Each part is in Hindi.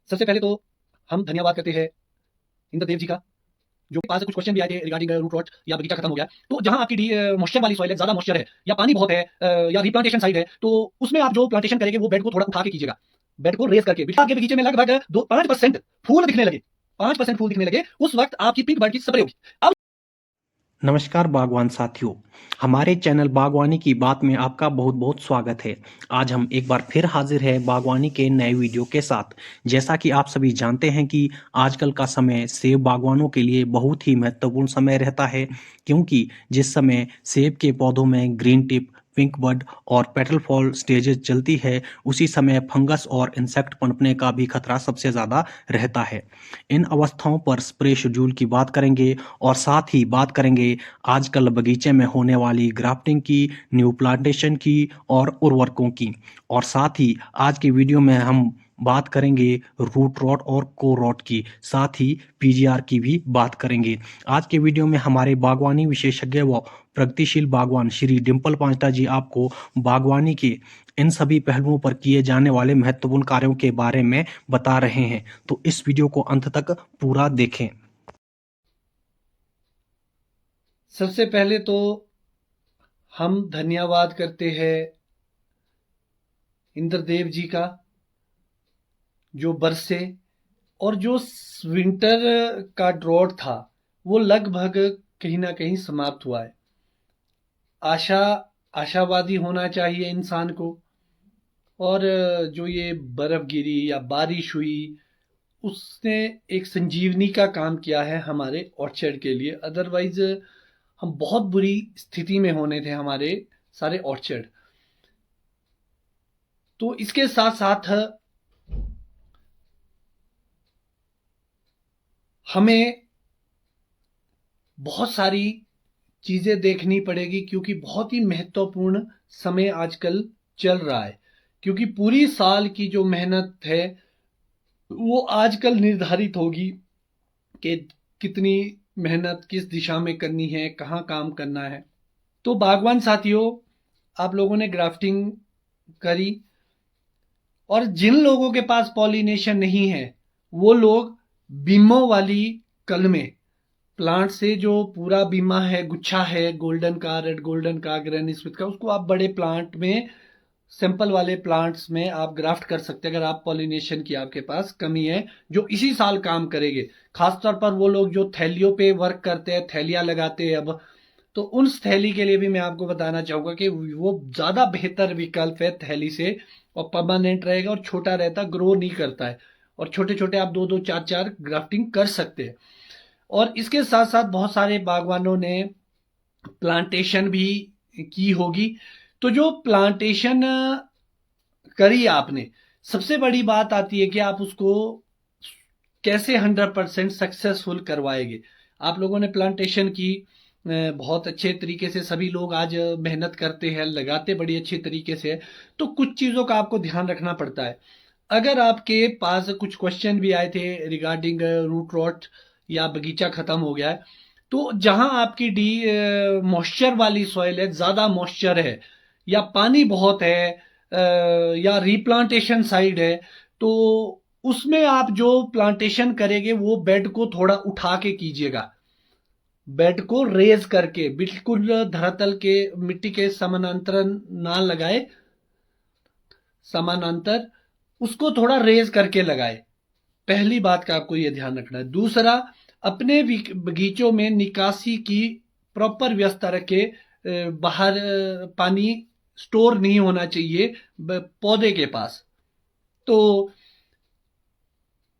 सबसे पहले तो हम धन्यवाद करते हैं इंद्रदेव जी का, जो के पास कुछ क्वेश्चन भी आए थे रिगार्डिंग रूट रॉट या बगीचा खत्म हो गया। तो जहां आपकी मॉइस्चर वाली सॉइल है, ज्यादा मॉइस्चर है या पानी बहुत है, या रिप्लांटेशन साइड है, तो उसमें आप जो प्लांटेशन करेंगे वो बेड को थोड़ा उठा के कीजिएगा, बेड को रेस करके। आपके बगीचे में लगभग 5% फूल दिखने लगे, 5% फूल दिखने लगे, उस वक्त आपकी पिंक बर्ड की स्प्रे होगी। अब नमस्कार बागवान साथियों, हमारे चैनल बागवानी की बात में आपका बहुत बहुत स्वागत है। आज हम एक बार फिर हाजिर हैं बागवानी के नए वीडियो के साथ। जैसा कि आप सभी जानते हैं कि आजकल का समय सेब बागवानों के लिए बहुत ही महत्वपूर्ण समय रहता है, क्योंकि जिस समय सेब के पौधों में ग्रीन टिप, पिंक बड और पेटल फॉल स्टेजेस चलती है, उसी समय फंगस और इंसेक्ट पनपने का भी खतरा सबसे ज़्यादा रहता है। इन अवस्थाओं पर स्प्रे शेड्यूल की बात करेंगे और साथ ही बात करेंगे आजकल बगीचे में होने वाली ग्राफ्टिंग की, न्यू प्लांटेशन की और उर्वरकों की। और साथ ही आज की वीडियो में हम बात करेंगे रूट रॉट और कोर रॉट की, साथ ही पीजीआर की भी बात करेंगे। आज के वीडियो में हमारे बागवानी विशेषज्ञ व प्रगतिशील बागवान श्री डिम्पल पांचटा जी आपको बागवानी के इन सभी पहलुओं पर किए जाने वाले महत्वपूर्ण कार्यों के बारे में बता रहे हैं, तो इस वीडियो को अंत तक पूरा देखें। सबसे पहले तो हम धन्यवाद करते हैं इंद्रदेव जी का, जो बरसे और जो विंटर का ड्रॉट था वो लगभग कहीं ना कहीं समाप्त हुआ है। आशावादी होना चाहिए इंसान को। और जो ये बर्फ गिरी या बारिश हुई, उसने एक संजीवनी का काम किया है हमारे ऑर्चर्ड के लिए। अदरवाइज हम बहुत बुरी स्थिति में होने थे हमारे सारे ऑर्चर्ड। तो इसके साथ साथ हमें बहुत सारी चीजें देखनी पड़ेगी, क्योंकि बहुत ही महत्वपूर्ण समय आजकल चल रहा है। क्योंकि पूरी साल की जो मेहनत है वो आजकल निर्धारित होगी कि कितनी मेहनत किस दिशा में करनी है, कहाँ काम करना है। तो बागवान साथियों, आप लोगों ने ग्राफ्टिंग करी, और जिन लोगों के पास पॉलिनेशन नहीं है वो लोग बीमों वाली कलमें, प्लांट से जो पूरा बीमा है, गुच्छा है गोल्डन का, रेड गोल्डन का, ग्रैनी स्मिथ का, उसको आप बड़े प्लांट में, सिंपल वाले प्लांट्स में आप ग्राफ्ट कर सकते हैं अगर आप पॉलिनेशन की आपके पास कमी है, जो इसी साल काम करेंगे। खासतौर पर वो लोग जो थैलियों पे वर्क करते हैं, थैलियां लगाते हैं अब, तो उन थैली के लिए भी मैं आपको बताना चाहूंगा कि वो ज्यादा बेहतर विकल्प है थैली से, और परमानेंट रहेगा और छोटा रहता, ग्रो नहीं करता है, और छोटे छोटे आप दो दो चार चार ग्राफ्टिंग कर सकते हैं। और इसके साथ साथ बहुत सारे बागवानों ने प्लांटेशन भी की होगी। तो जो प्लांटेशन करी आपने, सबसे बड़ी बात आती है कि आप उसको कैसे 100% सक्सेसफुल करवाएंगे। आप लोगों ने प्लांटेशन की, बहुत अच्छे तरीके से सभी लोग आज मेहनत करते हैं, लगाते बड़ी अच्छी तरीके से। तो कुछ चीजों का आपको ध्यान रखना पड़ता है। अगर आपके पास कुछ क्वेश्चन भी आए थे रिगार्डिंग रूट रॉट या बगीचा खत्म हो गया है, तो जहां आपकी डी मॉइस्चर वाली सॉइल है, ज्यादा मॉइस्चर है या पानी बहुत है, या रिप्लांटेशन साइड है, तो उसमें आप जो प्लांटेशन करेंगे वो बेड को थोड़ा उठा के कीजिएगा, बेड को रेज करके, बिल्कुल धरातल के मिट्टी के समानांतर ना लगाए, समानांतर उसको थोड़ा रेज करके लगाए। पहली बात का आपको यह ध्यान रखना है। दूसरा, अपने बगीचों में निकासी की प्रॉपर व्यवस्था रखे। बाहर पानी स्टोर नहीं होना चाहिए पौधे के पास। तो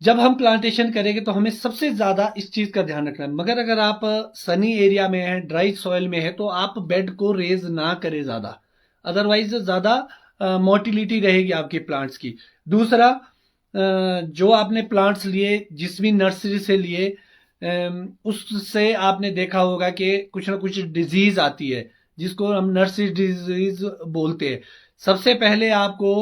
जब हम प्लांटेशन करेंगे तो हमें सबसे ज्यादा इस चीज का ध्यान रखना है। मगर अगर आप सनी एरिया में है, ड्राई सॉइल में है, तो आप बेड को रेज ना करें ज्यादा, अदरवाइज ज्यादा मोटिलिटी रहेगी आपके प्लांट्स की। दूसरा, जो आपने प्लांट्स लिए, जिस भी नर्सरी से लिए, उससे आपने देखा होगा कि कुछ ना कुछ डिजीज आती है, जिसको हम नर्सरी डिजीज बोलते हैं। सबसे पहले आपको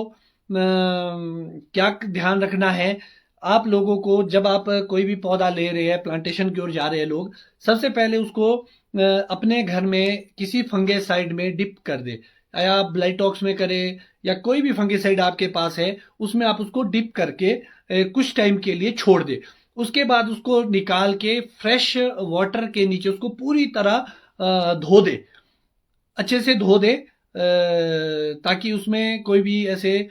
क्या ध्यान रखना है, आप लोगों को जब आप कोई भी पौधा ले रहे हैं, प्लांटेशन की ओर जा रहे हैं लोग, सबसे पहले उसको अपने घर में किसी फंगेसाइड में डिप कर दे। या आप ब्लाइटॉक्स में करें या कोई भी फंगिसाइड आपके पास है, उसमें आप उसको डिप करके कुछ टाइम के लिए छोड़ दे। उसके बाद उसको निकाल के फ्रेश वाटर के नीचे उसको पूरी तरह धो दे, अच्छे से धो दे, ताकि उसमें कोई भी ऐसे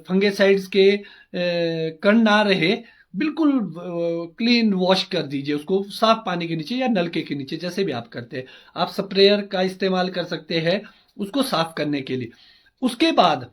फंगेसाइड्स के कण ना रहे। बिल्कुल क्लीन वॉश कर दीजिए उसको साफ पानी के नीचे या नलके के नीचे, जैसे भी आप करते हैं। आप स्प्रेयर का इस्तेमाल कर सकते हैं उसको साफ करने के लिए। उसके बाद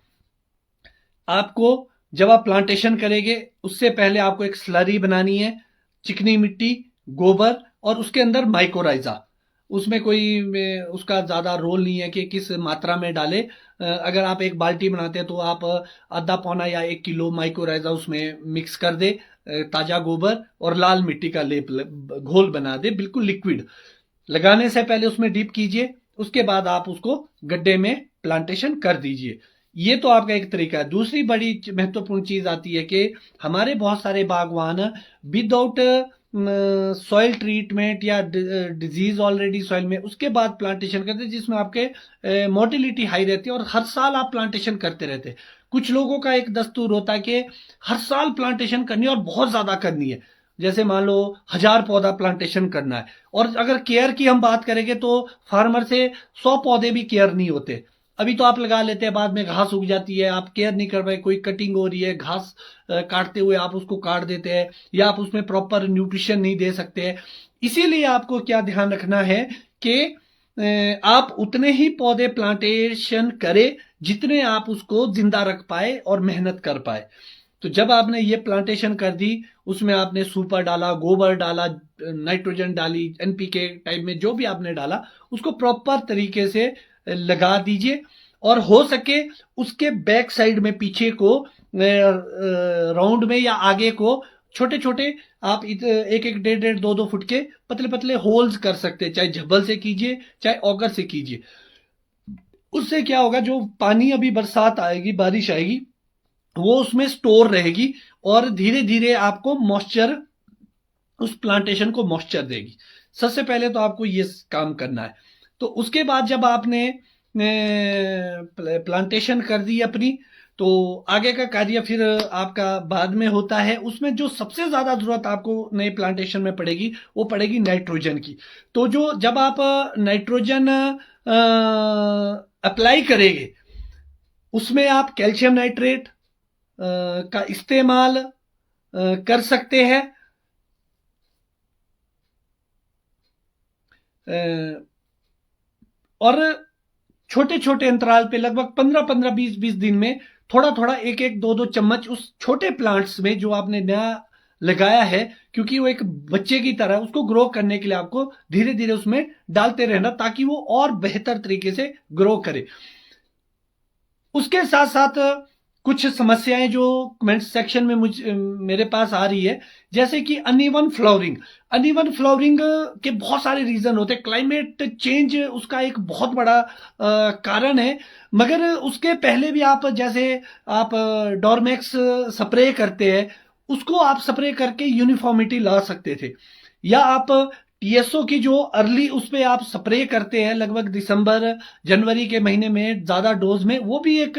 आपको, जब आप प्लांटेशन करेंगे, उससे पहले आपको एक स्लरी बनानी है, चिकनी मिट्टी, गोबर और उसके अंदर माइकोराइजा। उसमें कोई उसका ज्यादा रोल नहीं है कि किस मात्रा में डाले। अगर आप एक बाल्टी बनाते हैं तो आप आधा पौना या 1 किलो माइकोराइजा उसमें मिक्स कर दे, ताजा गोबर और लाल मिट्टी का लेप घोल बना दे, बिल्कुल लिक्विड। लगाने से पहले उसमें डीप कीजिए, उसके बाद आप उसको गड्ढे में प्लांटेशन कर दीजिए। ये तो आपका एक तरीका है। दूसरी बड़ी महत्वपूर्ण चीज आती है कि हमारे बहुत सारे बागवान विदाउट सॉइल ट्रीटमेंट या डिजीज ऑलरेडी सॉइल में, उसके बाद प्लांटेशन करते हैं, जिसमें आपके मोटिलिटी हाई रहती है और हर साल आप प्लांटेशन करते रहते हैं। कुछ लोगों का एक दस्तूर होता है कि हर साल प्लांटेशन करनी है और बहुत ज्यादा करनी है, जैसे मान लो 1000 पौधा प्लांटेशन करना है। और अगर केयर की हम बात करेंगे तो फार्मर से 100 पौधे भी केयर नहीं होते। अभी तो आप लगा लेते हैं, बाद में घास उग जाती है, आप केयर नहीं कर पाए, कोई कटिंग हो रही है, घास काटते हुए आप उसको काट देते हैं, या आप उसमें प्रॉपर न्यूट्रिशन नहीं दे सकते हैं। इसीलिए आपको क्या ध्यान रखना है कि आप उतने ही पौधे प्लांटेशन करें जितने आप उसको जिंदा रख पाए और मेहनत कर पाए। तो जब आपने ये प्लांटेशन कर दी, उसमें आपने सुपर डाला, गोबर डाला, नाइट्रोजन डाली, एनपीके टाइप में जो भी आपने डाला, उसको प्रॉपर तरीके से लगा दीजिए। और हो सके उसके बैक साइड में, पीछे को राउंड में या आगे को छोटे छोटे आप एक एक 1.5-1.5-2 फुट के पतले पतले होल्स कर सकते हैं, चाहे झब्बल से कीजिए चाहे ऑगर से कीजिए। उससे क्या होगा, जो पानी अभी बरसात आएगी, बारिश आएगी, वो उसमें स्टोर रहेगी और धीरे धीरे आपको मॉइस्चर, उस प्लांटेशन को मॉइस्चर देगी। सबसे पहले तो आपको ये काम करना है। तो उसके बाद जब आपने प्लांटेशन कर दी अपनी, तो आगे का कार्य फिर आपका बाद में होता है। उसमें जो सबसे ज्यादा जरूरत आपको नए प्लांटेशन में पड़ेगी, वो पड़ेगी नाइट्रोजन की। तो जो जब आप नाइट्रोजन अप्लाई करेंगे, उसमें आप कैल्शियम नाइट्रेट का इस्तेमाल कर सकते हैं। और छोटे छोटे अंतराल पे, लगभग 15-15, 20-20 दिन में थोड़ा थोड़ा 1-1, 2-2 चम्मच उस छोटे प्लांट्स में जो आपने नया लगाया है, क्योंकि वो एक बच्चे की तरह, उसको ग्रो करने के लिए आपको धीरे धीरे उसमें डालते रहना, ताकि वो और बेहतर तरीके से ग्रो करे। उसके साथ साथ कुछ समस्याएं जो कमेंट सेक्शन में मेरे पास आ रही है, जैसे कि अनइवन फ्लावरिंग। अनइवन फ्लावरिंग के बहुत सारे रीजन होते हैं। क्लाइमेट चेंज उसका एक बहुत बड़ा कारण है। मगर उसके पहले भी आप, जैसे आप डॉर्मेक्स स्प्रे करते हैं, उसको आप स्प्रे करके यूनिफॉर्मिटी ला सकते थे। या आप टीएसओ की जो अर्ली उस पे आप स्प्रे करते हैं, लगभग दिसंबर जनवरी के महीने में ज्यादा डोज में, वो भी एक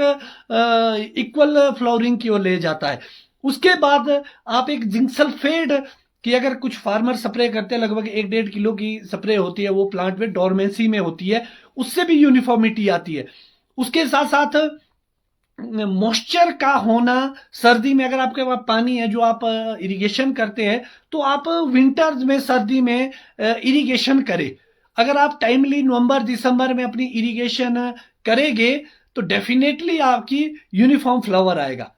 इक्वल फ्लावरिंग की ओर ले जाता है। उसके बाद आप एक जिंक सल्फेट की, अगर कुछ फार्मर स्प्रे करते हैं, लगभग 1-1.5 किलो की स्प्रे होती है, वो प्लांट में डोरमेंसी में होती है, उससे भी यूनिफॉर्मिटी आती है। उसके साथ साथ मॉइस्चर का होना, सर्दी में अगर आपके पास पानी है जो आप इरिगेशन करते हैं, तो आप विंटर्स में, सर्दी में इरिगेशन करें। अगर आप टाइमली नवंबर दिसंबर में अपनी इरिगेशन करेंगे, तो डेफिनेटली आपकी यूनिफॉर्म फ्लावर आएगा।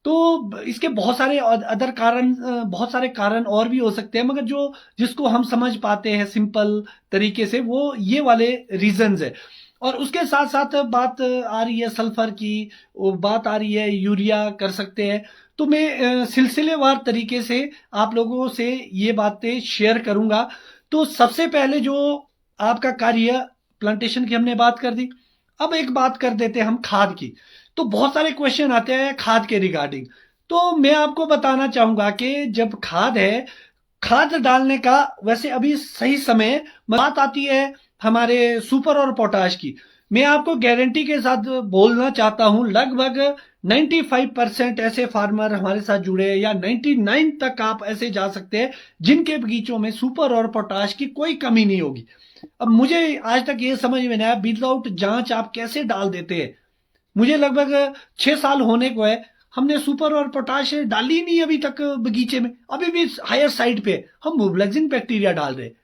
तो इसके बहुत सारे अदर कारण, बहुत सारे कारण और भी हो सकते हैं, मगर जो जिसको हम समझ पाते हैं सिंपल तरीके से, वो ये वाले रीजंस है। और उसके साथ साथ बात आ रही है सल्फर की, वो बात आ रही है यूरिया कर सकते हैं। तो मैं सिलसिलेवार तरीके से आप लोगों से ये बातें शेयर करूंगा। तो सबसे पहले जो आपका कार्य, प्लांटेशन की हमने बात कर दी, अब एक बात कर देते हैं हम खाद की। तो बहुत सारे क्वेश्चन आते हैं खाद के रिगार्डिंग। तो मैं आपको बताना चाहूंगा कि जब खाद है, खाद डालने का वैसे अभी सही समय, बात आती है हमारे सुपर और पोटाश की। मैं आपको गारंटी के साथ बोलना चाहता हूं, लगभग 95% ऐसे फार्मर हमारे साथ जुड़े हैं, या 99 तक आप ऐसे जा सकते हैं जिनके बगीचों में सुपर और पोटाश की कोई कमी नहीं होगी। अब मुझे आज तक ये समझ में नहीं आया विदाउट जांच आप कैसे डाल देते हैं। मुझे लगभग 6 साल होने को है, हमने सुपर और पोटाश डाली नहीं अभी तक बगीचे में, अभी भी हायर साइड पे हम मोबिलाइजिंग बैक्टीरिया डाल रहे हैं।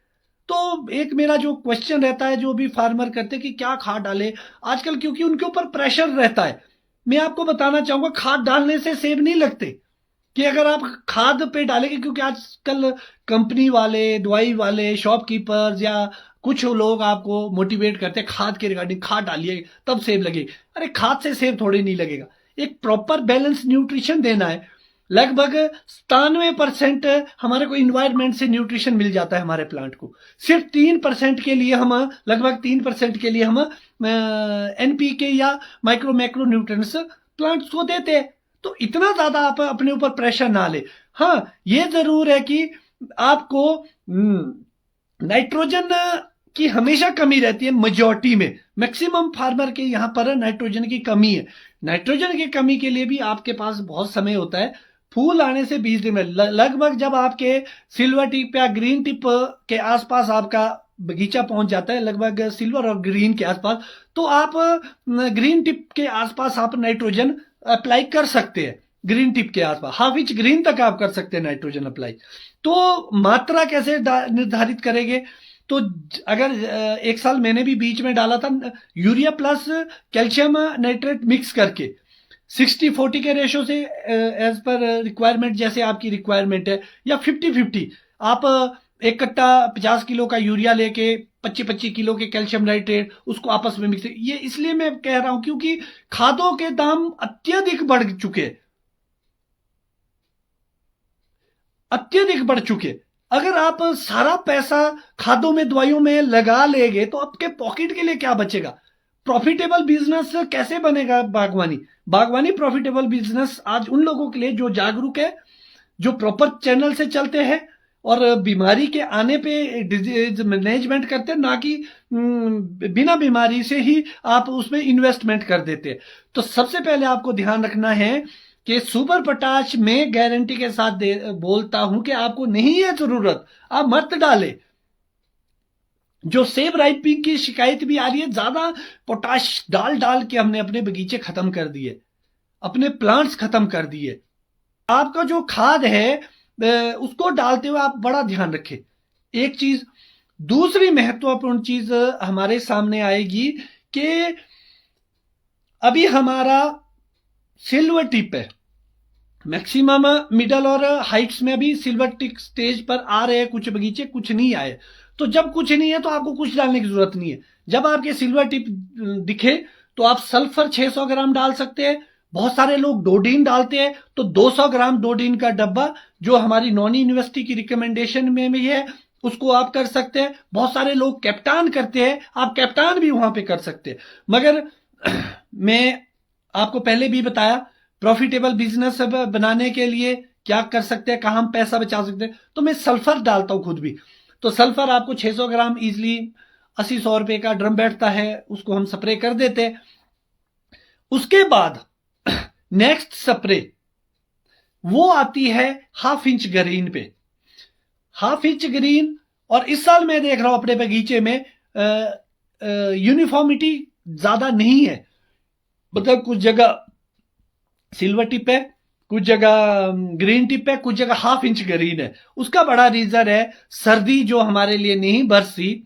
तो एक मेरा जो क्वेश्चन रहता है जो भी फार्मर करते हैं कि क्या खाद डाले आजकल, क्योंकि उनके ऊपर प्रेशर रहता है। मैं आपको बताना चाहूंगा खाद डालने से सेब नहीं लगते, कि अगर आप खाद पे डालेंगे, क्योंकि आजकल कंपनी वाले, दवाई वाले, शॉपकीपर्स या कुछ लोग आपको मोटिवेट करते हैं खाद के रिगार्डिंग, खाद डालिए तब सेब लगेगी। अरे खाद से सेब थोड़ी नहीं लगेगा, एक प्रॉपर बैलेंस न्यूट्रिशन देना है। लगभग 97% हमारे को इन्वायरमेंट से न्यूट्रिशन मिल जाता है हमारे प्लांट को। सिर्फ 3% के लिए हम, लगभग 3% के लिए हम एनपीके या माइक्रो मैक्रो न्यूट्रिएंट्स प्लांट्स को देते हैं। तो इतना ज्यादा आप अपने ऊपर प्रेशर ना ले। हाँ, ये जरूर है कि आपको नाइट्रोजन की हमेशा कमी रहती है मेजॉरिटी में, मैक्सिमम फार्मर के यहाँ पर नाइट्रोजन की कमी है। नाइट्रोजन की कमी के लिए भी आपके पास बहुत समय होता है, फूल आने से 20 दिन में। लगभग जब आपके सिल्वर टिप या ग्रीन टिप के आसपास आपका बगीचा पहुंच जाता है, लगभग सिल्वर और ग्रीन के आसपास, तो आप ग्रीन टिप के आसपास आप नाइट्रोजन अप्लाई कर सकते हैं। ग्रीन टिप के आसपास हाफ इंच ग्रीन तक आप कर सकते हैं नाइट्रोजन अप्लाई। तो मात्रा कैसे निर्धारित करेंगे? तो अगर एक साल मैंने भी बीच में डाला था urea plus calcium nitrate mix करके 60-40 के रेशो से, एज पर रिक्वायरमेंट, जैसे आपकी रिक्वायरमेंट है, या 50-50 आप एक कट्टा 50 किलो का यूरिया लेके 25-25 किलो के कैल्शियम नाइट्रेट उसको आपस में मिक्स। ये इसलिए मैं कह रहा हूं क्योंकि खादों के दाम अत्यधिक बढ़ चुके, अत्यधिक बढ़ चुके। अगर आप सारा पैसा खादों में, दवाइयों में लगा लेंगे तो आपके पॉकेट के लिए क्या बचेगा? प्रॉफिटेबल बिजनेस कैसे बनेगा बागवानी? बागवानी प्रॉफिटेबल बिजनेस आज उन लोगों के लिए जो जागरूक है, जो प्रॉपर चैनल से चलते हैं और बीमारी के आने पे डिजीज मैनेजमेंट करते हैं, ना कि बिना बीमारी से ही आप उसमें इन्वेस्टमेंट कर देते हैं। तो सबसे पहले आपको ध्यान रखना है कि सुपर पोटाश में गारंटी के साथ बोलता हूं कि आपको नहीं है जरूरत, आप मत डाले। जो सेब राइपिंग की शिकायत भी आ रही है, ज्यादा पोटाश डाल डाल के हमने अपने बगीचे खत्म कर दिए, अपने प्लांट्स खत्म कर दिए। आपका जो खाद है उसको डालते हुए आप बड़ा ध्यान रखें। एक चीज, दूसरी महत्वपूर्ण चीज हमारे सामने आएगी कि अभी हमारा सिल्वर टिप है, मैक्सिमम मिडल और हाइट्स में अभी सिल्वर टिप स्टेज पर आ रहे हैं कुछ बगीचे, कुछ नहीं आए। तो जब कुछ नहीं है तो आपको कुछ डालने की जरूरत नहीं है। जब आपके सिल्वर टिप दिखे तो आप सल्फर 600 ग्राम डाल सकते हैं। बहुत सारे लोग डोडीन डालते हैं, तो 200 ग्राम डोडीन का डब्बा जो हमारी नॉन यूनिवर्सिटी की रिकमेंडेशन में भी है उसको आप कर सकते हैं। बहुत सारे लोग कैप्टान करते हैं, आप कैप्टान भी वहां पे कर सकते हैं। मगर मैं आपको पहले भी बताया, प्रॉफिटेबल बिजनेस बनाने के लिए क्या कर सकते हैं, कहां हम पैसा बचा सकते हैं। तो मैं सल्फर डालता हूं खुद भी। तो सल्फर आपको 600 ग्राम इजिली 80-100 रुपए का ड्रम बैठता है, उसको हम स्प्रे कर देते हैं। उसके बाद नेक्स्ट स्प्रे वो आती है हाफ इंच ग्रीन पे, हाफ इंच ग्रीन। और इस साल मैं देख रहा हूं अपने बगीचे में यूनिफॉर्मिटी ज्यादा नहीं है, मतलब कुछ जगह सिल्वर टिप है, कुछ जगह ग्रीन टिप है, कुछ जगह हाफ इंच ग्रीन है। उसका बड़ा रीजन है सर्दी जो हमारे लिए नहीं बरसी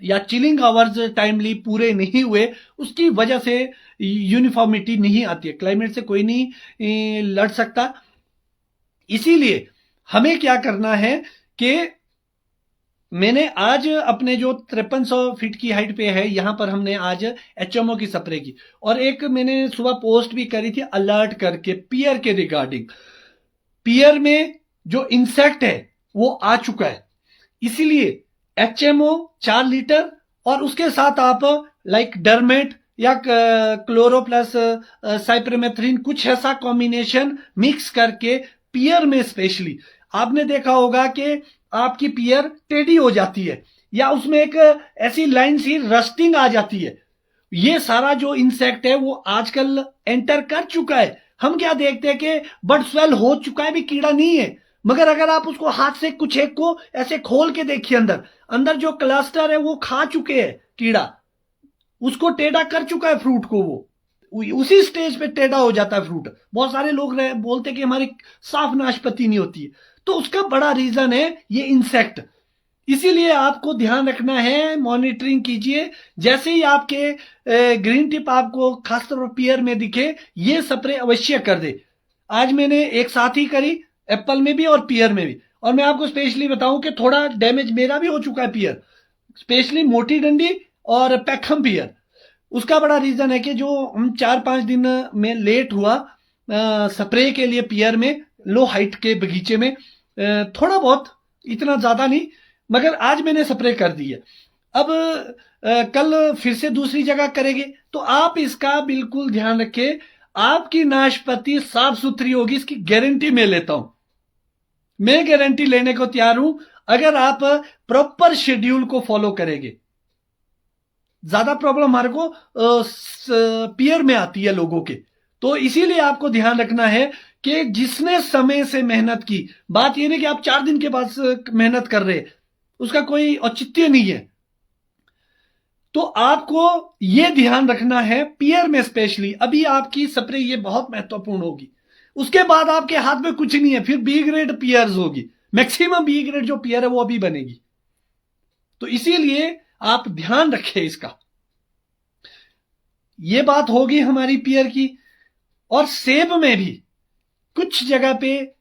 या चिलिंग आवर्स टाइमली पूरे नहीं हुए, उसकी वजह से यूनिफॉर्मिटी नहीं आती है। क्लाइमेट से कोई नहीं लड़ सकता। इसीलिए हमें क्या करना है कि मैंने आज अपने जो 5300 फीट की हाइट पे है यहां पर हमने आज एचएमओ की स्प्रे की, और एक मैंने सुबह पोस्ट भी करी थी अलर्ट करके पियर के रिगार्डिंग। पियर में जो इंसेक्ट है वो आ चुका है, इसीलिए एचएमओ 4 लीटर और उसके साथ आप लाइक डरमेट या क्लोरो प्लस साइप्रोमेथ्रिन कुछ ऐसा कॉम्बिनेशन मिक्स करके पियर में स्पेशली, आपने देखा होगा कि आपकी पियर टेढ़ी हो जाती है या उसमें एक ऐसी लाइन सी रस्टिंग आ जाती है, ये सारा जो इंसेक्ट है वो आजकल एंटर कर चुका है। हम क्या देखते हैं कि बर्ड स्वेल हो चुका है, भी कीड़ा नहीं है, मगर अगर आप उसको हाथ से कुछ एक को ऐसे खोल के देखिए, अंदर अंदर जो क्लस्टर है वो खा चुके हैं कीड़ा, उसको टेढ़ा कर चुका है फ्रूट को, वो उसी स्टेज पे टेढ़ा हो जाता है फ्रूट। बहुत सारे लोग बोलते हैं कि हमारी साफ नाशपाती नहीं होती है, तो उसका बड़ा रीजन है ये इंसेक्ट। इसीलिए आपको ध्यान रखना है, मॉनिटरिंग कीजिए। जैसे ही आपके ग्रीन टिप आपको खासतौर पर पियर में दिखे, ये स्प्रे अवश्य कर दे। आज मैंने एक साथ ही करी, एप्पल में भी और पियर में भी। और मैं आपको स्पेशली बताऊं कि थोड़ा डैमेज मेरा भी हो चुका है पियर, स्पेशली मोटी डंडी और पैखम पियर। उसका बड़ा रीजन है कि जो हम 4-5 दिन में लेट हुआ स्प्रे के लिए पियर में, लो हाइट के बगीचे में, थोड़ा बहुत, इतना ज्यादा नहीं, मगर आज मैंने स्प्रे कर दी है। अब कल फिर से दूसरी जगह करेंगे, तो आप इसका बिल्कुल ध्यान रखें। आपकी नाशपाती साफ सुथरी होगी, इसकी गारंटी मैं लेता हूं, मैं गारंटी लेने को तैयार हूं, अगर आप प्रॉपर शेड्यूल को फॉलो करेंगे। ज्यादा प्रॉब्लम हमारे को पियर में आती है लोगों के, तो इसीलिए आपको ध्यान रखना है कि जिसने समय से मेहनत की, बात यह नहीं कि आप 4 दिन के बाद मेहनत कर रहे, उसका कोई औचित्य नहीं है। तो आपको यह ध्यान रखना है, पियर में स्पेशली अभी आपकी स्प्रे ये बहुत महत्वपूर्ण होगी। उसके बाद आपके हाथ में कुछ नहीं है, फिर बी ग्रेड पियर्स होगी, मैक्सिमम बी ग्रेड जो पियर है वो अभी बनेगी। तो इसीलिए आप ध्यान रखें इसका। ये बात होगी हमारी पियर की। और सेब में भी कुछ जगह पे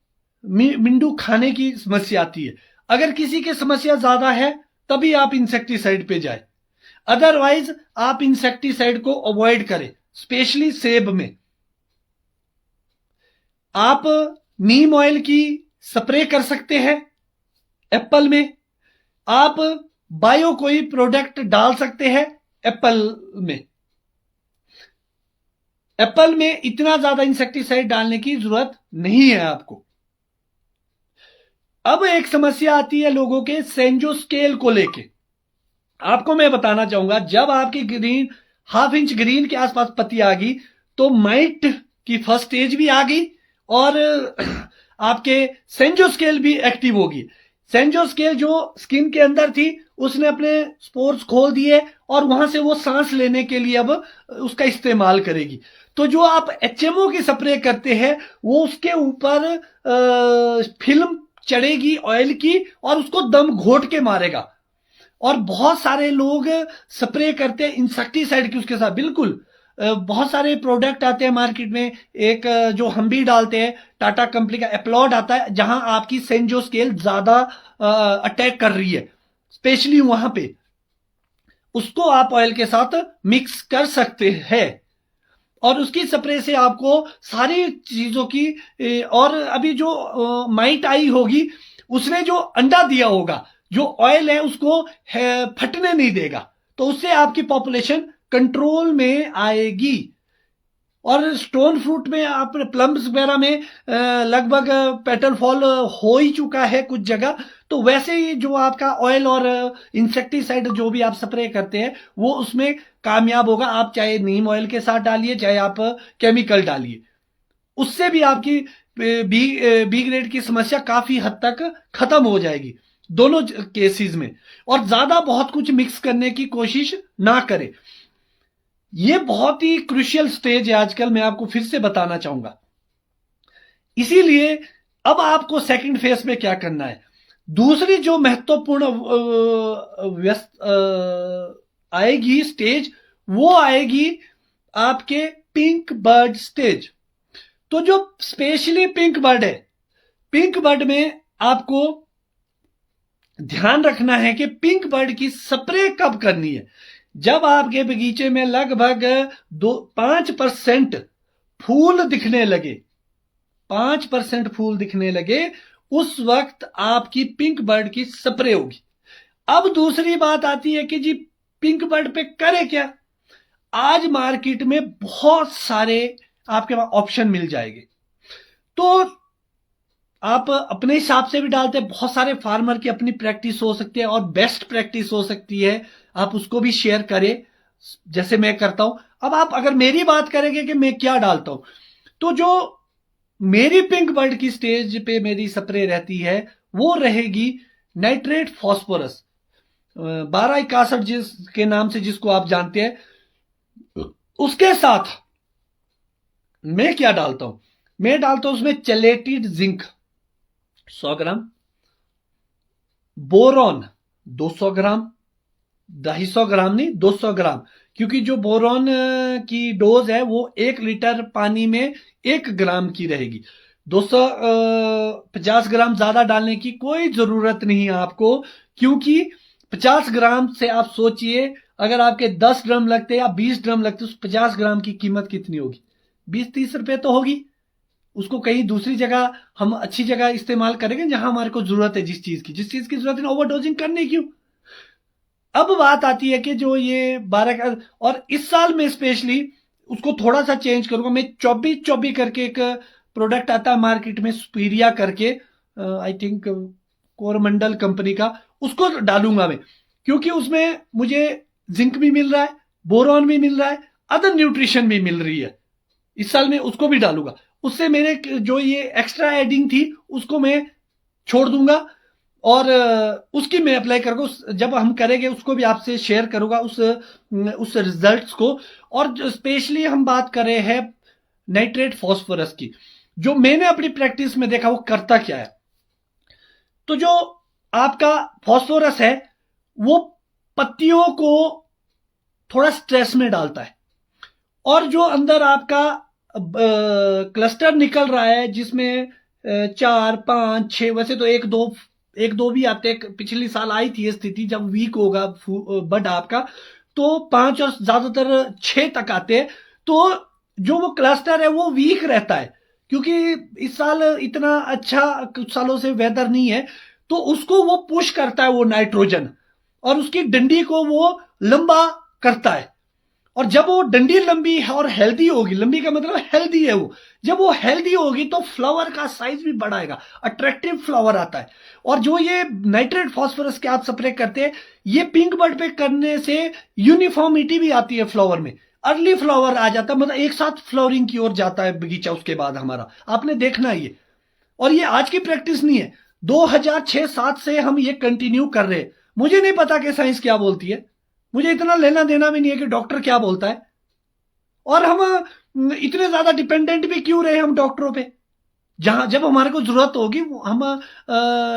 मिंडू खाने की समस्या आती है। अगर किसी की समस्या ज्यादा है तभी आप इंसेक्टिसाइड पे जाए, अदरवाइज आप इंसेक्टिसाइड को अवॉइड करें, स्पेशली सेब में। आप नीम ऑयल की स्प्रे कर सकते हैं। एप्पल में आप बायो कोई प्रोडक्ट डाल सकते हैं। एप्पल में इतना ज्यादा इंसेक्टिसाइड डालने की जरूरत नहीं है आपको। अब एक समस्या आती है लोगों के सेंजो स्केल को लेके। आपको मैं बताना चाहूंगा, जब आपकी ग्रीन 1/2 इंच ग्रीन के आसपास पत्ती आ गई, तो माइट की फर्स्ट स्टेज भी आ गई और आपके सेंजो स्केल भी एक्टिव होगी। सेंजो स्केल जो स्किन के अंदर थी, उसने अपने स्पोर्स खोल दिए और वहां से वो सांस लेने के लिए अब उसका इस्तेमाल करेगी। तो जो आप एचएमओ की स्प्रे करते हैं, वो उसके ऊपर फिल्म चढ़ेगी ऑयल की और उसको दम घोट के मारेगा। और बहुत सारे लोग स्प्रे करते हैं इंसेक्टिसाइड की उसके साथ, बिल्कुल बहुत सारे प्रोडक्ट आते हैं मार्केट में। एक जो हम भी डालते हैं, टाटा कंपनी का एप्लॉड आता है, जहां आपकी सेंजो स्केल ज्यादा अटैक कर रही है, स्पेशली वहां पे उसको आप ऑयल के साथ मिक्स कर सकते हैं और उसकी स्प्रे से आपको सारी चीजों की और अभी जो माइट आई होगी, उसने जो अंडा दिया होगा, जो ऑयल है उसको फटने नहीं देगा, तो उससे आपकी पॉपुलेशन कंट्रोल में आएगी। और स्टोन फ्रूट में आप प्लम्स वगैरह में लगभग पेटल फॉल हो ही चुका है कुछ जगह। तो वैसे ही जो आपका ऑयल और इंसेक्टिसाइड जो भी आप स्प्रे करते हैं, वो उसमें कामयाब होगा। आप चाहे नीम ऑयल के साथ डालिए, चाहे आप केमिकल डालिए, उससे भी आपकी बी ग्रेड की समस्या काफी हद तक खत्म हो जाएगी दोनों केसेस में। और ज्यादा बहुत कुछ मिक्स करने की कोशिश ना करें। ये बहुत ही क्रुशियल स्टेज है आजकल, मैं आपको फिर से बताना चाहूंगा। इसीलिए अब आपको सेकंड फेज में क्या करना है, दूसरी जो महत्वपूर्ण आएगी स्टेज, वो आएगी आपके पिंक बर्ड स्टेज। तो जो स्पेशली पिंक बर्ड है, पिंक बर्ड में आपको ध्यान रखना है कि पिंक बर्ड की स्प्रे कब करनी है। जब आपके बगीचे में लगभग 5% फूल दिखने लगे, 5% फूल दिखने लगे, उस वक्त आपकी पिंक बर्ड की स्प्रे होगी। अब दूसरी बात आती है कि जी पिंक बर्ड पे करे क्या। आज मार्केट में बहुत सारे आपके पास ऑप्शन मिल जाएंगे, तो आप अपने हिसाब से भी डालते हैं। बहुत सारे फार्मर की अपनी प्रैक्टिस हो सकती है और बेस्ट प्रैक्टिस हो सकती है, आप उसको भी शेयर करें। जैसे मैं करता हूं। अब आप अगर मेरी बात करेंगे कि मैं क्या डालता हूं, तो जो मेरी पिंक बर्ड की स्टेज पे मेरी स्प्रे रहती है वो रहेगी नाइट्रेट फॉस्फोरस 1261 जिसके नाम से जिसको आप जानते हैं। उसके साथ मैं क्या डालता हूं, मैं डालता हूं उसमें चलेटेड जिंक 100 ग्राम, बोरॉन 200 ग्राम, 250 ग्राम नहीं 200 ग्राम, क्योंकि जो बोरॉन की डोज है वो 1 लीटर पानी में 1 ग्राम की रहेगी। 250 ग्राम ज्यादा डालने की कोई जरूरत नहीं है आपको, क्योंकि 50 ग्राम से आप सोचिए, अगर आपके 10 ड्रम लगते या 20 ड्रम लगते, उस 50 ग्राम की कीमत कितनी होगी? 20-30 रुपए तो होगी। उसको कहीं दूसरी जगह हम अच्छी जगह इस्तेमाल करेंगे जहां हमारे को जरूरत है, जिस चीज की जरूरत है, ओवरडोजिंग करने क्यों। अब बात आती है कि जो ये 12 का, और इस साल में स्पेशली उसको थोड़ा सा चेंज करूंगा। मैं 24-24 करके एक प्रोडक्ट आता है मार्केट में, सुपीरिया करके, आई थिंक कोरमंडल कंपनी का, उसको डालूंगा मैं, क्योंकि उसमें मुझे जिंक भी मिल रहा है, बोरॉन भी मिल रहा है, अदर न्यूट्रिशन भी मिल रही है। इस साल मैं उसको भी डालूंगा। उससे मेरे जो ये एक्स्ट्रा एडिंग थी उसको मैं छोड़ दूंगा, और उसकी मैं अप्लाई करूंगा। जब हम करेंगे उसको भी आपसे शेयर करूंगा उस रिजल्ट्स को। और स्पेशली हम बात कर रहे हैं नाइट्रेट फॉस्फोरस की, जो मैंने अपनी प्रैक्टिस में देखा वो करता क्या है। तो जो आपका फॉस्फोरस है वो पत्तियों को थोड़ा स्ट्रेस में डालता है, और जो अंदर आपका क्लस्टर निकल रहा है जिसमें 4-5-6, वैसे तो एक दो भी आते हैं, पिछली साल आई थी ये स्थिति जब वीक होगा बड आपका, तो 5 और ज्यादातर 6 तक आते हैं। तो जो वो क्लस्टर है वो वीक रहता है, क्योंकि इस साल इतना अच्छा कुछ सालों से वेदर नहीं है, तो उसको वो पुश करता है वो नाइट्रोजन, और उसकी डंडी को वो लंबा करता है। और जब वो डंडी लंबी है और हेल्दी होगी, लंबी का मतलब हेल्दी है वो, जब वो हेल्दी होगी तो फ्लावर का साइज भी बढ़ाएगा, अट्रैक्टिव फ्लावर आता है। और जो ये नाइट्रेट फॉस्फोरस के आप स्प्रे करते हैं, ये पिंक बर्ड पे करने से यूनिफॉर्मिटी भी आती है फ्लावर में, अर्ली फ्लावर आ जाता है, मतलब एक साथ फ्लावरिंग की ओर जाता है बगीचा उसके बाद हमारा, आपने देखना है ये। और ये आज की प्रैक्टिस नहीं है, 2006-7 से हम ये कंटिन्यू कर रहे हैं। मुझे नहीं पता कि साइंस क्या बोलती है, मुझे इतना लेना देना भी नहीं है कि डॉक्टर क्या बोलता है, और हम इतने ज्यादा डिपेंडेंट भी क्यों रहे हम डॉक्टरों पे। जहां जब हमारे को जरूरत होगी हम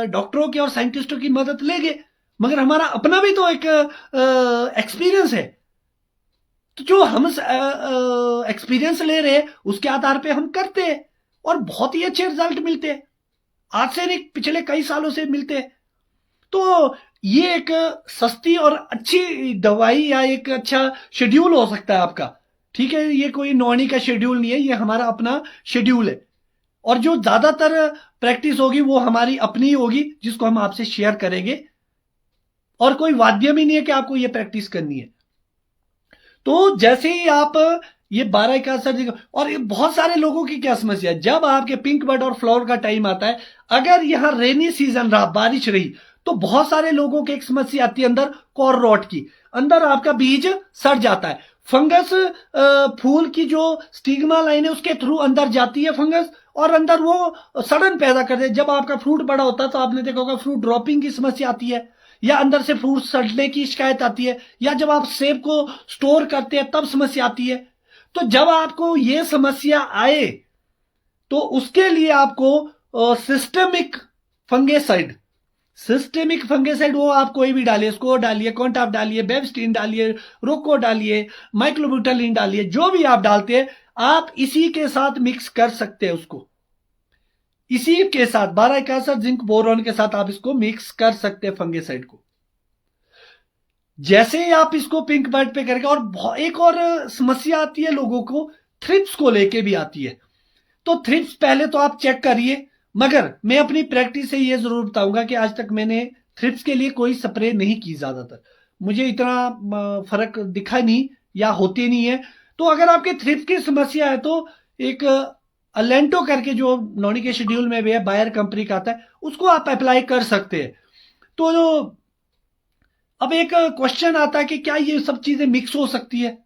डॉक्टरों की और साइंटिस्टों की मदद लेंगे, मगर हमारा अपना भी तो एक एक्सपीरियंस है। तो जो हम एक्सपीरियंस ले रहे हैं उसके आधार पे हम करते हैं, और बहुत ही अच्छे रिजल्ट मिलते हैं, आज से नहीं पिछले कई सालों से मिलते हैं। तो ये एक सस्ती और अच्छी दवाई या एक अच्छा शेड्यूल हो सकता है आपका। ठीक है, ये कोई नॉनी का शेड्यूल नहीं है, ये हमारा अपना शेड्यूल है। और जो ज्यादातर प्रैक्टिस होगी वो हमारी अपनी होगी, जिसको हम आपसे शेयर करेंगे, और कोई वाद्य भी नहीं है कि आपको ये प्रैक्टिस करनी है। तो जैसे ही आप ये 12-61, और ये बहुत सारे लोगों की क्या समस्या है, जब आपके पिंक बर्ड और फ्लावर का टाइम आता है, अगर यहां रेनी सीजन रहा, बारिश रही, तो बहुत सारे लोगों की एक समस्या आती है अंदर कॉर रॉट की, अंदर आपका बीज सड़ जाता है। फंगस फूल की जो स्टिग्मा लाइन है उसके थ्रू अंदर जाती है फंगस, और अंदर वो सड़न पैदा करते हैं। जब आपका फ्रूट बड़ा होता है तो आपने देखा होगा फ्रूट ड्रॉपिंग की समस्या आती है, या अंदर से फ्रूट सड़ने की शिकायत आती है, या जब आप सेब को स्टोर करते हैं तब समस्या आती है। तो जब आपको ये समस्या आए तो उसके लिए आपको सिस्टेमिक फंगेसाइड, वो आप कोई भी डालिए, स्कोर डालिए, कॉन्टाप डालिए, बेबस्टीन डालिए, रोको डालिए, माइक्लोब्यूटालिन डालिए, जो भी आप डालते हैं आप इसी के साथ मिक्स कर सकते हैं उसको, इसी के साथ 12-61 जिंक बोरॉन के साथ आप इसको मिक्स कर सकते हैं फंगेसाइड को। जैसे ही आप इसको पिंक बर्ड पे करेंगे, और एक और समस्या आती है लोगों को, थ्रिप्स को लेके भी आती है। तो थ्रिप्स पहले तो आप चेक करिए, मगर मैं अपनी प्रैक्टिस से ये जरूर बताऊंगा कि आज तक मैंने थ्रिप्स के लिए कोई स्प्रे नहीं की, ज्यादातर मुझे इतना फर्क दिखा नहीं या होते नहीं है। तो अगर आपके थ्रिप्स की समस्या है तो एक अलेंटो करके जो नॉनी के शेड्यूल में भी है, बायर कंपनी का आता है, उसको आप अप्लाई कर सकते हैं। तो जो अब एक क्वेश्चन आता है कि क्या ये सब चीजें मिक्स हो सकती है?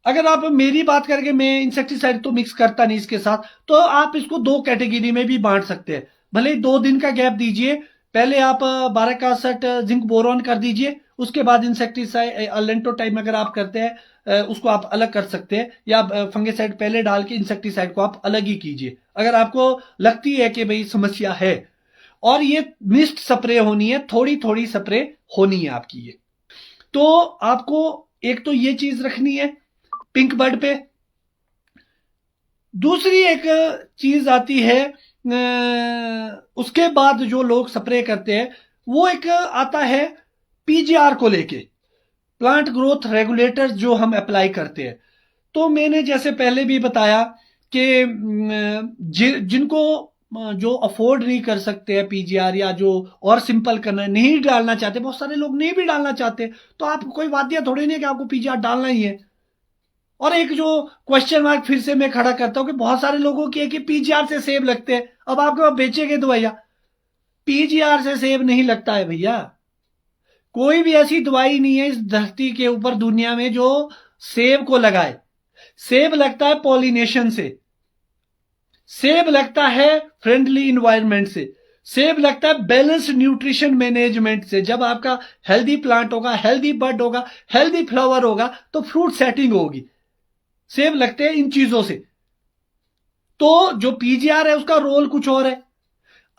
अगर आप मेरी बात करके, मैं इंसेक्टिसाइड तो मिक्स करता नहीं इसके साथ, तो आप इसको दो कैटेगरी में भी बांट सकते हैं। भले ही 2 दिन का गैप दीजिए, पहले आप 1261 जिंक बोरॉन कर दीजिए, उसके बाद इंसेक्टिसाइड अलेंटोटाइम अगर आप करते हैं उसको आप अलग कर सकते हैं, या फंगिसाइड पहले डाल के इंसेक्टिसाइड को आप अलग ही कीजिए अगर आपको लगती है कि भाई समस्या है। और ये मिस्ट स्प्रे होनी है, थोड़ी थोड़ी स्प्रे होनी है आपकी ये। तो आपको एक तो ये चीज रखनी है पिंक बर्ड पे। दूसरी एक चीज आती है उसके बाद जो लोग स्प्रे करते हैं, वो एक आता है पीजीआर को लेके, प्लांट ग्रोथ रेगुलेटर्स जो हम अप्लाई करते हैं। तो मैंने जैसे पहले भी बताया कि जिनको जो अफोर्ड नहीं कर सकते हैं पीजीआर, या जो और सिंपल करना नहीं डालना चाहते, बहुत सारे लोग नहीं भी डालना चाहते, तो आप कोई वाद्य थोड़ी नहीं कि आपको पीजीआर डालना ही है। और एक जो क्वेश्चन मार्क फिर से मैं खड़ा करता हूं कि बहुत सारे लोगों की है कि पीजीआर से सेब लगते हैं, अब आपके पास बेचेंगे दवाइयां। पीजीआर से सेब नहीं लगता है भैया, कोई भी ऐसी दवाई नहीं है इस धरती के ऊपर दुनिया में जो सेब को लगाए। सेब लगता है पॉलिनेशन से, सेब लगता है फ्रेंडली इन्वायरमेंट से, सेब लगता है बैलेंस न्यूट्रिशन मैनेजमेंट से। जब आपका हेल्दी प्लांट होगा, हेल्दी बर्ड होगा, हेल्दी फ्लावर होगा, तो फ्रूट सेटिंग होगी। सेब लगते हैं इन चीजों से। तो जो पीजीआर है उसका रोल कुछ और है।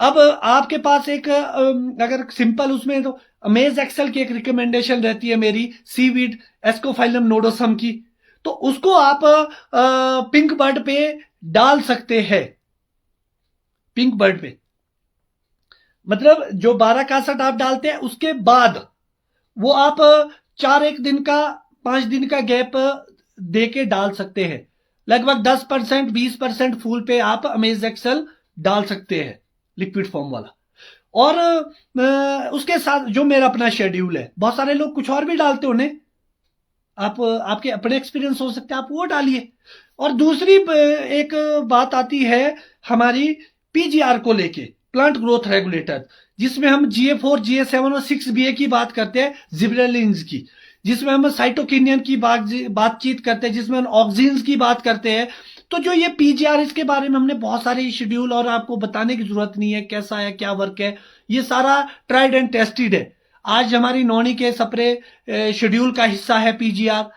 अब आपके पास एक अगर सिंपल उसमें, तो अमेज एक्सेल की एक रिकमेंडेशन रहती है मेरी, सीवीड एस्कोफाइलम नोडोसम की, तो उसको आप पिंक बर्ड पे डाल सकते हैं। पिंक बर्ड पे मतलब जो 1261 आप डालते हैं उसके बाद वो आप 1 दिन का 5 दिन का गैप दे के डाल सकते हैं। लगभग 10% 20% फूल पे आप अमेज एक्सेल डाल सकते हैं, लिक्विड फॉर्म वाला। और उसके साथ जो मेरा अपना शेड्यूल है, बहुत सारे लोग कुछ और भी डालते होने, आप आपके अपने एक्सपीरियंस हो सकते हैं, आप वो डालिए। और दूसरी एक बात आती है हमारी पीजीआर को लेके, प्लांट ग्रोथ रेगुलेटर, जिसमें हम GA4 GA7 और 6BA की बात करते हैं, जिब्रेलिन्स की, जिसमें हम साइटोकिनिन की बातचीत करते हैं, जिसमें हम ऑक्सीन्स की बात करते हैं। तो जो ये पीजीआर, इसके बारे में हमने बहुत सारे शेड्यूल, और आपको बताने की जरूरत नहीं है कैसा है, क्या वर्क है, ये सारा ट्राइड एंड टेस्टेड है। आज हमारी नॉनी के स्प्रे शेड्यूल का हिस्सा है पीजीआर।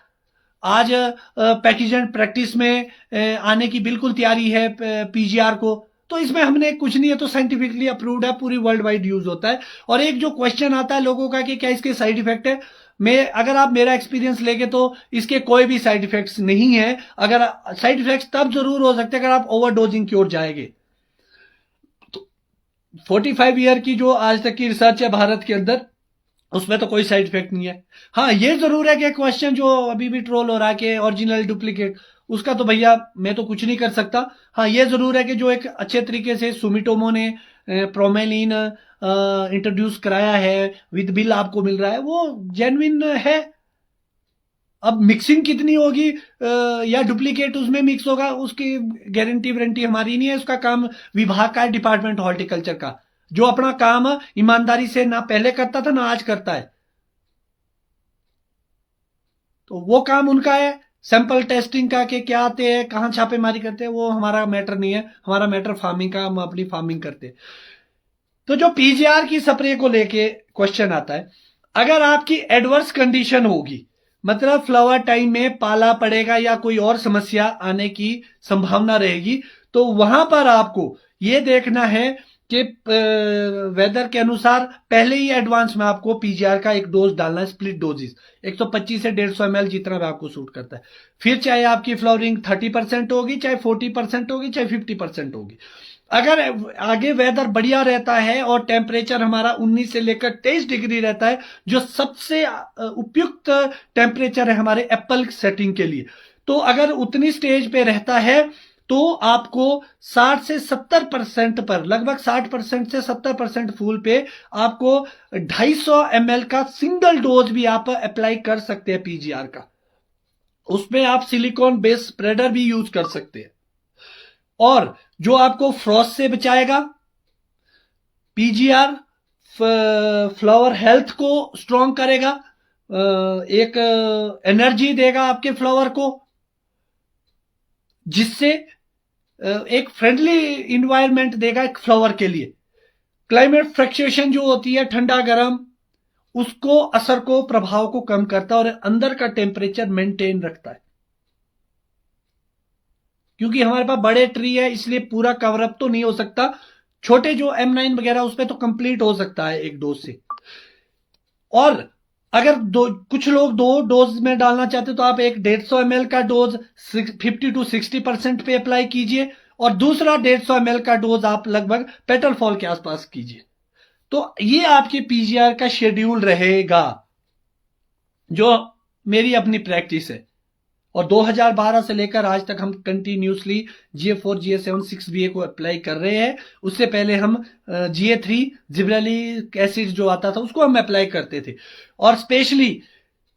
आज पैकेजेंट प्रैक्टिस में आने की बिल्कुल तैयारी है पीजीआर को। तो इसमें हमने कुछ नहीं है, तो साइंटिफिकली अप्रूव्ड है, पूरी वर्ल्ड वाइड यूज होता है। और एक जो क्वेश्चन आता है लोगों का कि क्या इसके साइड इफेक्ट है, मैं अगर आप मेरा एक्सपीरियंस लेके तो इसके कोई भी साइड इफेक्ट्स नहीं है। अगर साइड इफेक्ट्स तब जरूर हो सकते हैं अगर आप ओवरडोजिंग की ओर जाएंगे। तो 45 ईयर की जो आज तक की रिसर्च है भारत के अंदर, उसमें तो कोई साइड इफेक्ट नहीं है। हाँ, ये जरूर है कि क्वेश्चन जो अभी भी ट्रोल हो रहा है कि ओरिजिनल डुप्लीकेट, उसका तो भैया मैं तो कुछ नहीं कर सकता। हाँ, ये जरूर है कि जो एक अच्छे तरीके से सुमिटोमो ने प्रोमेलिन इंट्रोड्यूस कराया है, विद बिल आपको मिल रहा है, वो जेन्युइन है। अब मिक्सिंग कितनी होगी या डुप्लीकेट उसमें मिक्स होगा, उसकी गारंटी वारंटी हमारी नहीं है। उसका काम विभाग का है, डिपार्टमेंट हॉर्टिकल्चर का, जो अपना काम ईमानदारी से ना पहले करता था ना आज करता है। तो वो काम उनका है, सैंपल टेस्टिंग का, कि क्या आते हैं, कहां छापेमारी करते हैं, वो हमारा मैटर नहीं है। हमारा मैटर फार्मिंग का, हम अपनी फार्मिंग करते हैं। तो जो पीजीआर की स्प्रे को लेके क्वेश्चन आता है, अगर आपकी एडवर्स कंडीशन होगी, मतलब फ्लावर टाइम में पाला पड़ेगा या कोई और समस्या आने की संभावना रहेगी, तो वहां पर आपको ये देखना है कि वेदर के अनुसार पहले ही एडवांस में आपको पीजीआर का एक डोज डालना है, स्प्लिट डोजेस 125 से 150 ml, जितना भी आपको सूट करता है। फिर चाहे आपकी फ्लावरिंग 30% होगी, चाहे 40% होगी, चाहे 50% होगी। अगर आगे वेदर बढ़िया रहता है और टेम्परेचर हमारा 19 से लेकर 23 डिग्री रहता है, जो सबसे उपयुक्त टेम्परेचर है हमारे एप्पल सेटिंग के लिए, तो अगर उतनी स्टेज पे रहता है तो आपको 60 से 70% पर, लगभग 60% से 70% फूल पे आपको 250 ml का सिंगल डोज भी आप अप्लाई कर सकते हैं पीजीआर का। उसमें आप सिलिकॉन बेस्ड स्प्रेडर भी यूज कर सकते हैं, और जो आपको फ्रॉस्ट से बचाएगा, पीजीआर फ्लावर हेल्थ को स्ट्रॉन्ग करेगा, एक एनर्जी देगा आपके फ्लावर को, जिससे एक फ्रेंडली इन्वायरमेंट देगा एक फ्लावर के लिए। क्लाइमेट फ्लक्चुएशन जो होती है, ठंडा गर्म, उसको असर को, प्रभाव को कम करता है और अंदर का टेम्परेचर मेंटेन रखता है। क्योंकि हमारे पास बड़े ट्री है, इसलिए पूरा कवरअप तो नहीं हो सकता। छोटे जो M9 वगैरह उस पर तो कंप्लीट हो सकता है एक डोज से। और अगर कुछ लोग 2 डोज में डालना चाहते तो आप एक 150 ml का डोज 50 to 60% पे अप्लाई कीजिए, और दूसरा 150 ml का डोज आप लगभग पेटल फॉल के आसपास कीजिए। तो ये आपके PGR का शेड्यूल रहेगा, जो मेरी अपनी प्रैक्टिस है। और 2012 से लेकर आज तक हम कंटिन्यूसली GA4 GA7 6BA को अप्लाई कर रहे हैं। उससे पहले हम GA3 जिब्रेलिक एसिड जो आता था उसको हम अप्लाई करते थे। और स्पेशली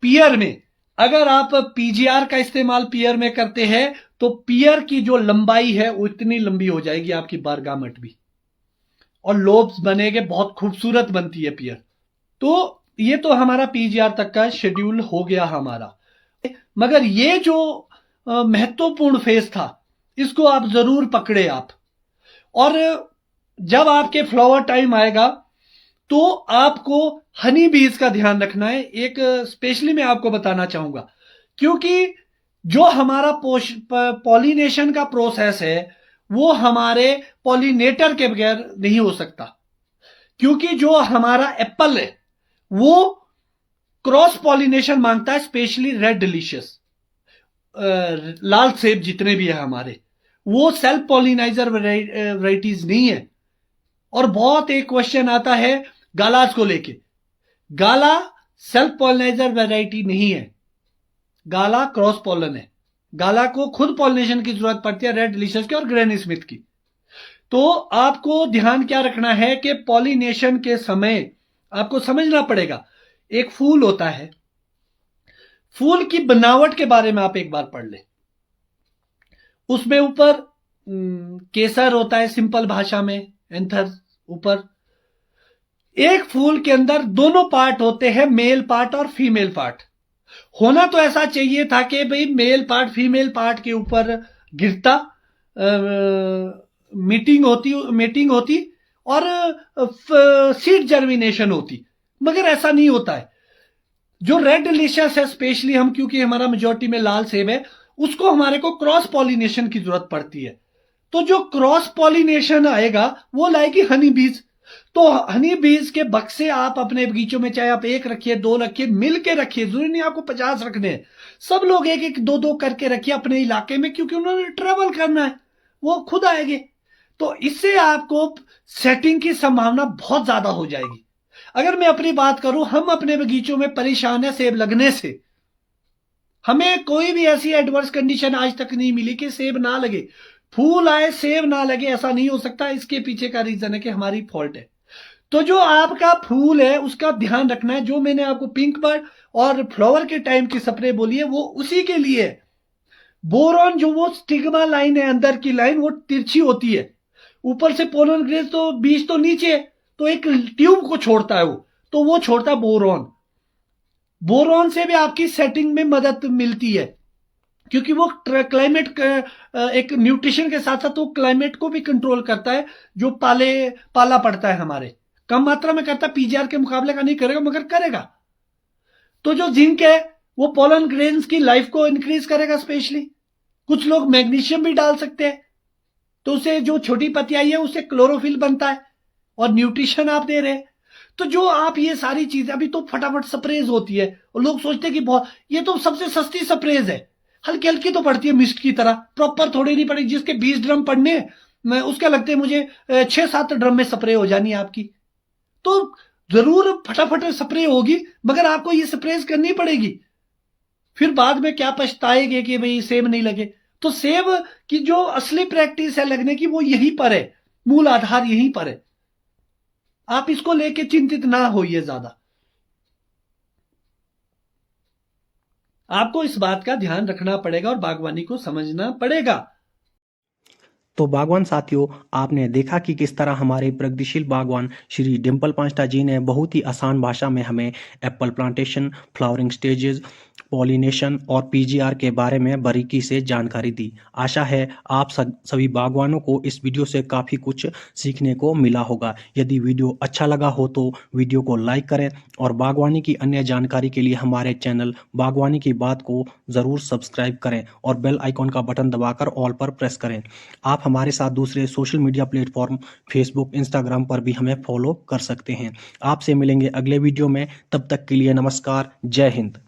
पियर में, अगर आप PGR का इस्तेमाल पियर में करते हैं तो पियर की जो लंबाई है वो इतनी लंबी हो जाएगी आपकी बारगामट भी, और लोब्स बनेंगे, बहुत खूबसूरत बनती है पियर। तो ये तो हमारा PGR तक का शेड्यूल हो गया हमारा। मगर ये जो महत्वपूर्ण फेज था, इसको आप जरूर पकड़े आप। और जब आपके फ्लावर टाइम आएगा तो आपको हनी बीज का ध्यान रखना है। एक स्पेशली मैं आपको बताना चाहूंगा, क्योंकि जो हमारा पॉलिनेशन का प्रोसेस है वो हमारे पॉलिनेटर के बगैर नहीं हो सकता। क्योंकि जो हमारा एप्पल है वो क्रॉस पॉलिनेशन मांगता है, स्पेशली रेड डिलीशियस, लाल सेब जितने भी है हमारे, वो सेल्फ पॉलिनाइजर वैरायटीज नहीं है। और बहुत एक क्वेश्चन आता है गालास को लेके। गाला सेल्फ पॉलिनाइजर वैरायटी नहीं है, गाला क्रॉस पॉलन है। गाला को खुद पॉलिनेशन की जरूरत पड़ती है, रेड डिलीशियस की और ग्रैनी स्मिथ की। तो आपको ध्यान क्या रखना है कि पॉलिनेशन के समय आपको समझना पड़ेगा, एक फूल होता है, फूल की बनावट के बारे में आप एक बार पढ़ ले। उसमें ऊपर केसर होता है, सिंपल भाषा में एंथर ऊपर। एक फूल के अंदर दोनों पार्ट होते हैं, मेल पार्ट और फीमेल पार्ट। होना तो ऐसा चाहिए था कि भाई मेल पार्ट फीमेल पार्ट के ऊपर गिरता, मीटिंग होती और सीड जर्मिनेशन होती, मगर ऐसा नहीं होता है। जो रेड डिलीशियस है स्पेशली, हम क्योंकि हमारा मेजोरिटी में लाल सेब है, उसको हमारे को क्रॉस पॉलिनेशन की जरूरत पड़ती है। तो जो क्रॉस पॉलिनेशन आएगा वो लाएगी हनी बीज। तो हनी बीज के बक्से आप अपने बगीचों में, चाहे आप 1 रखिए 2 रखिए, मिल के रखिए, जरूरी नहीं आपको 50 रखने हैं। सब लोग 1-1 2-2 करके रखिए अपने इलाके में, क्योंकि उन्होंने ट्रेवल करना है, वो खुद आएंगे। तो इससे आपको सेटिंग की संभावना बहुत ज्यादा हो जाएगी। अगर मैं अपनी बात करूं, हम अपने बगीचों में परेशान है सेब लगने से। हमें कोई भी ऐसी एडवर्स कंडीशन आज तक नहीं मिली कि सेब ना लगे। फूल आए सेब ना लगे, ऐसा नहीं हो सकता। इसके पीछे का रीजन है कि हमारी फॉल्ट है। तो जो आपका फूल है उसका ध्यान रखना है। जो मैंने आपको पिंक बर्ड और फ्लावर के टाइम की स्प्रे बोली है वो उसी के लिए है। बोरॉन जो वो स्टिग्मा लाइन है, अंदर की लाइन, वो तिरछी होती है। ऊपर से पोलन ग्रेस तो बीज तो नीचे, तो एक ट्यूब को छोड़ता है तो वो छोड़ता है बोरॉन। बोरॉन से भी आपकी सेटिंग में मदद मिलती है, क्योंकि वो क्लाइमेट एक न्यूट्रिशन के साथ साथ वो क्लाइमेट को भी कंट्रोल करता है। जो पाला पड़ता है हमारे, कम मात्रा में करता है, PGR के मुकाबले का नहीं करेगा मगर करेगा। तो जो जिंक है वो पोलन ग्रेन्स की लाइफ को इंक्रीज करेगा। स्पेशली कुछ लोग मैग्नीशियम भी डाल सकते हैं, तो उसे जो छोटी पत्तियां है उससे क्लोरोफिल बनता है और न्यूट्रिशन आप दे रहे हैं। तो जो आप ये सारी चीजें, अभी तो फटाफट स्प्रेज होती है और लोग सोचते हैं कि बहुत, ये तो सबसे सस्ती स्प्रेज है, हल्की हल्की तो पड़ती है मिस्ट की तरह, प्रॉपर थोड़ी नहीं पड़ेगी। जिसके 20 ड्रम पड़ने मैं उसका लगता है मुझे 6-7 ड्रम में स्प्रे हो जानी है आपकी। तो जरूर फटाफट स्प्रे होगी, मगर आपको ये स्प्रेज करनी पड़ेगी। फिर बाद में क्या पछताएंगे कि भाई सेब नहीं लगे। तो सेब की जो असली प्रैक्टिस है लगने की, वो यहीं पर है, मूल आधार यहीं पर है। आप इसको लेके चिंतित ना होइए ज्यादा। आपको इस बात का ध्यान रखना पड़ेगा और बागवानी को समझना पड़ेगा। तो बागवान साथियों, आपने देखा कि किस तरह हमारे प्रगतिशील बागवान श्री डिम्पल पांचटा जी ने बहुत ही आसान भाषा में हमें Apple plantation, flowering stages, pollination और पीजीआर के बारे में बारीकी से जानकारी दी। आशा है आप सभी बागवानों को इस वीडियो से काफ़ी कुछ सीखने को मिला होगा। यदि वीडियो अच्छा लगा हो तो वीडियो को लाइक करें और बागवानी की अन्य जानकारी के लिए हमारे चैनल बागवानी की बात को ज़रूर सब्सक्राइब करें और बेल आइकॉन का बटन दबाकर ऑल पर प्रेस करें। आप हमारे साथ दूसरे social media platform Facebook, Instagram पर भी हमें फॉलो कर सकते हैं। आपसे मिलेंगे अगले वीडियो में, तब तक के लिए नमस्कार, जय हिंद।